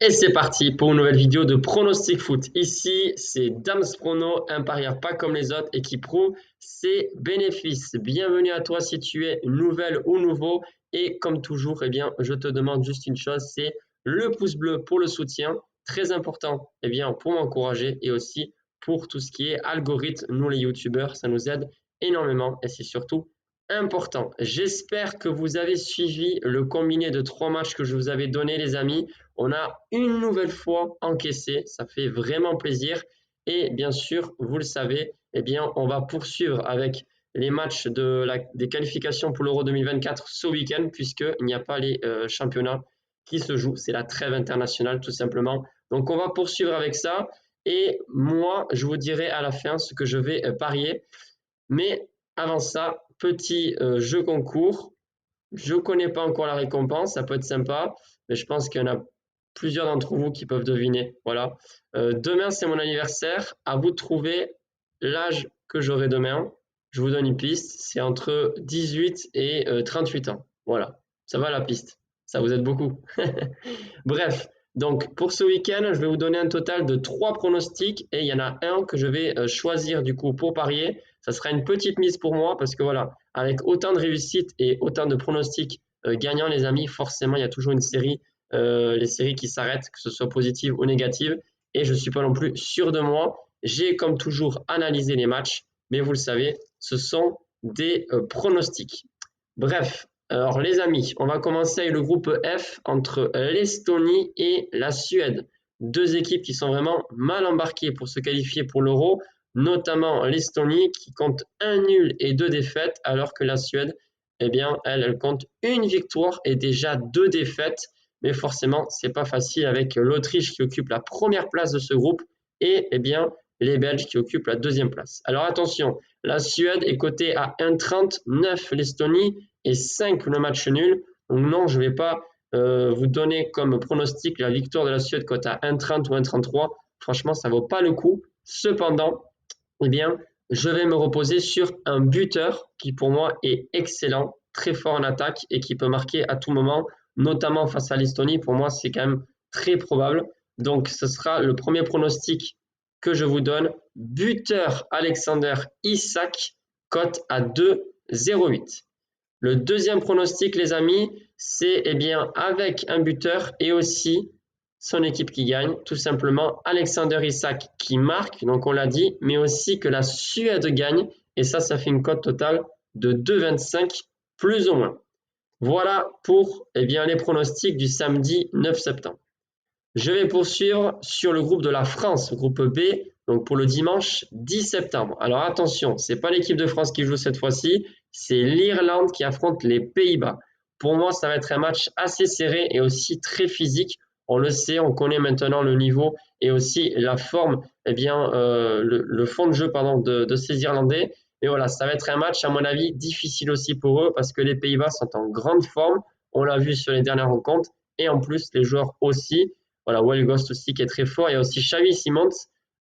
Et c'est parti pour une nouvelle vidéo de pronostic foot. Ici, c'est Dams Prono, un parieur pas comme les autres et qui prouve ses bénéfices. Bienvenue à toi si tu es nouvelle ou nouveau. Et comme toujours, je te demande juste une chose, c'est le pouce bleu pour le soutien. Très important, pour m'encourager et aussi pour tout ce qui est algorithme. Nous, les youtubeurs, ça nous aide énormément et c'est surtout important. J'espère que vous avez suivi le combiné de 3 matchs que je vous avais donné, les amis. On a une nouvelle fois encaissé, ça fait vraiment plaisir. Et bien sûr, vous le savez, on va poursuivre avec les matchs des qualifications pour l'Euro 2024 ce week-end, puisqu'il n'y a pas les championnats qui se jouent. C'est la trêve internationale, tout simplement. Donc, on va poursuivre avec ça. Et moi, je vous dirai à la fin ce que je vais parier. Mais avant ça, petit jeu concours. Je ne connais pas encore la récompense, ça peut être sympa, mais je pense qu'il y en a plusieurs d'entre vous qui peuvent deviner. Voilà. Demain, c'est mon anniversaire. À vous de trouver l'âge que j'aurai demain. Je vous donne une piste. C'est entre 18 et 38 ans. Voilà. Ça va la piste. Ça vous aide beaucoup. Bref, donc pour ce week-end, je vais vous donner un total de 3 pronostics et il y en a un que je vais choisir du coup pour parier. Ça sera une petite mise pour moi parce que voilà, avec autant de réussite et autant de pronostics gagnants, les amis, forcément, il y a toujours une série, les séries qui s'arrêtent, que ce soit positives ou négatives. Et je ne suis pas non plus sûr de moi. J'ai comme toujours analysé les matchs, mais vous le savez, ce sont des pronostics. Bref, alors les amis, on va commencer avec le groupe F entre l'Estonie et la Suède. Deux équipes qui sont vraiment mal embarquées pour se qualifier pour l'Euro, notamment l'Estonie qui compte un nul et 2 défaites, alors que la Suède, elle compte une victoire et déjà 2 défaites. Mais forcément, c'est pas facile avec l'Autriche qui occupe la première place de ce groupe et les Belges qui occupent la deuxième place. Alors attention, la Suède est cotée à 1,39, l'Estonie et 5 le match nul. Donc non, je ne vais pas vous donner comme pronostic la victoire de la Suède cote à 1,30 ou 1,33. Franchement, ça ne vaut pas le coup. Cependant, je vais me reposer sur un buteur qui pour moi est excellent, très fort en attaque et qui peut marquer à tout moment, notamment face à l'Estonie. Pour moi, c'est quand même très probable. Donc, ce sera le premier pronostic que je vous donne. Buteur Alexander Isak, cote à 2,08. Le deuxième pronostic, les amis, c'est avec un buteur et aussi son équipe qui gagne, tout simplement Alexander Isak qui marque, donc on l'a dit, mais aussi que la Suède gagne, et ça fait une cote totale de 2,25 plus ou moins. Voilà pour les pronostics du samedi 9 septembre. Je vais poursuivre sur le groupe de la France, groupe B, donc pour le dimanche 10 septembre. Alors attention, ce n'est pas l'équipe de France qui joue cette fois-ci, c'est l'Irlande qui affronte les Pays-Bas. Pour moi, ça va être un match assez serré et aussi très physique. On le sait, on connaît maintenant le niveau et aussi la forme, le fond de jeu de ces Irlandais. Et voilà, ça va être un match, à mon avis, difficile aussi pour eux parce que les Pays-Bas sont en grande forme. On l'a vu sur les dernières rencontres. Et en plus, les joueurs aussi. Voilà, Well Ghost aussi qui est très fort. Il y a aussi Xavi Simons,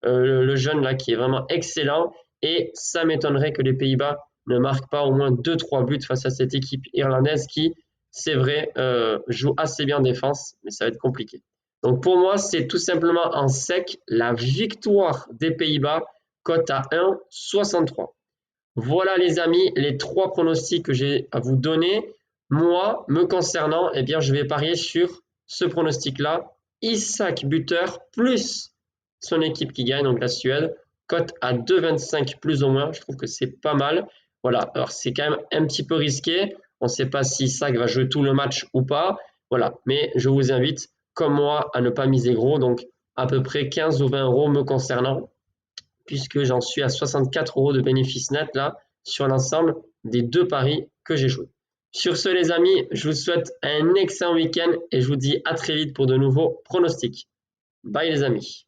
le jeune là qui est vraiment excellent. Et ça m'étonnerait que les Pays-Bas ne marquent pas au moins 2-3 buts face à cette équipe irlandaise qui, c'est vrai, joue assez bien en défense, mais ça va être compliqué. Donc pour moi, c'est tout simplement en sec la victoire des Pays-Bas, cote à 1,63. Voilà les amis, les 3 pronostics que j'ai à vous donner. Moi, me concernant, je vais parier sur ce pronostic-là. Isak buteur plus son équipe qui gagne, donc la Suède, cote à 2,25 plus ou moins. Je trouve que c'est pas mal. Voilà, alors c'est quand même un petit peu risqué. On ne sait pas si Isak va jouer tout le match ou pas. Voilà, mais je vous invite, comme moi, à ne pas miser gros. Donc à peu près 15 ou 20 euros me concernant, puisque j'en suis à 64 euros de bénéfice net là sur l'ensemble des 2 paris que j'ai joués. Sur ce les amis, je vous souhaite un excellent week-end et je vous dis à très vite pour de nouveaux pronostics. Bye les amis.